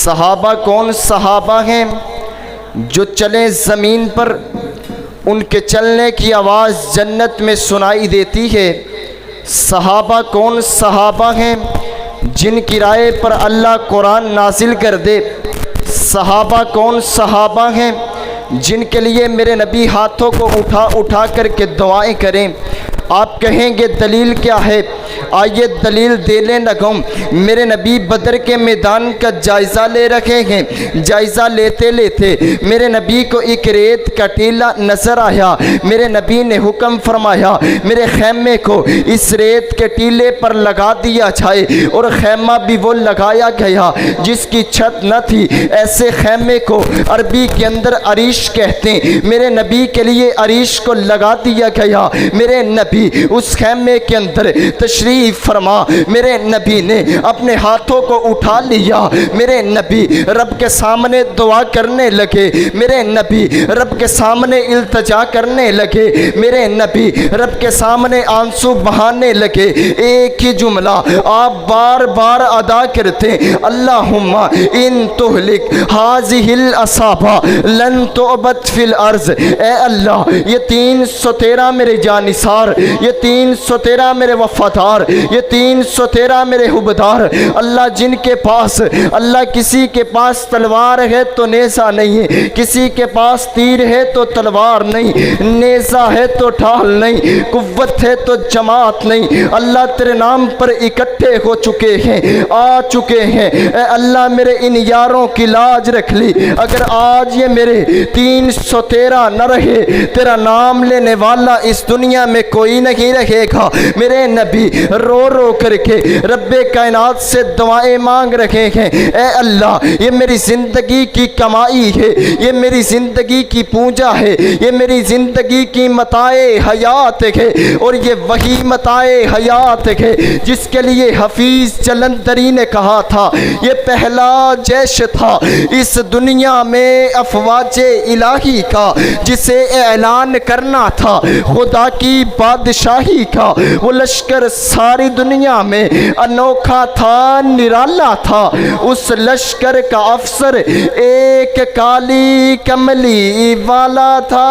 صحابہ کون صحابہ ہیں جو چلیں زمین پر ان کے چلنے کی آواز جنت میں سنائی دیتی ہے؟ صحابہ کون صحابہ ہیں جن کی رائے پر اللہ قرآن نازل کر دے؟ صحابہ کون صحابہ ہیں جن کے لیے میرے نبی ہاتھوں کو اٹھا اٹھا کر کے دعائیں کریں؟ آپ کہیں گے دلیل کیا ہے؟ آئیے دلیل دینے لگوں۔ میرے نبی بدر کے میدان کا جائزہ لے رکھے ہیں۔ جائزہ لیتے لیتے میرے نبی کو ایک ریت کا ٹیلہ نظر آیا۔ میرے نبی نے حکم فرمایا میرے خیمے کو اس ریت کے ٹیلے پر لگا دیا جائے، اور خیمہ بھی وہ لگایا گیا جس کی چھت نہ تھی۔ ایسے خیمے کو عربی کے اندر عریش کہتے ہیں۔ میرے نبی کے لیے عریش کو لگا دیا گیا۔ میرے نبی اس خیمے کے اندر تشریف فرما، میرے نبی نے اپنے ہاتھوں کو اٹھا لیا۔ میرے نبی رب کے سامنے دعا کرنے لگے۔ میرے نبی رب کے سامنے التجا کرنے لگے۔ میرے نبی رب کے سامنے آنسو بہانے لگے۔ ایک ہی جملہ آپ بار بار ادا کرتے، اللہم ان تہلک ہذہ العصابہ لن تعبد فی الارض۔ اے اللہ یہ 313 میرے جانثار، یہ 313 میرے وفادار، یہ 313 میرے حبدار، اللہ جن کے پاس، اللہ کسی کے پاس تلوار ہے تو نیزہ نہیں ہے، کسی کے پاس تیر ہے تو تلوار نہیں، نیزہ ہے تو ڈھال نہیں، قوت ہے تو جماعت نہیں، اللہ تیرے نام پر اکٹھے ہو چکے ہیں، آ چکے ہیں۔ اے اللہ میرے ان یاروں کی لاج رکھ لی، اگر آج یہ میرے 313 نہ رہے تیرا نام لینے والا اس دنیا میں کوئی نہیں رہے گا۔ میرے نبی رو رو کر کے رب کائنات سے دعائیں مانگ رہے ہیں، اے اللہ یہ میری زندگی کی کمائی ہے، یہ میری زندگی کی پونجا ہے، یہ میری زندگی کی متاع حیات ہے، اور یہ وہی متاع حیات ہے جس کے لیے حفیظ جلندری نے کہا تھا یہ پہلا جیش تھا اس دنیا میں افواج الہی کا، جسے اعلان کرنا تھا خدا کی بادشاہی کا۔ وہ لشکر ساری دنیا میں انوکھا تھا، نرالا تھا۔ اس لشکر کا افسر ایک کالی کملی والا تھا۔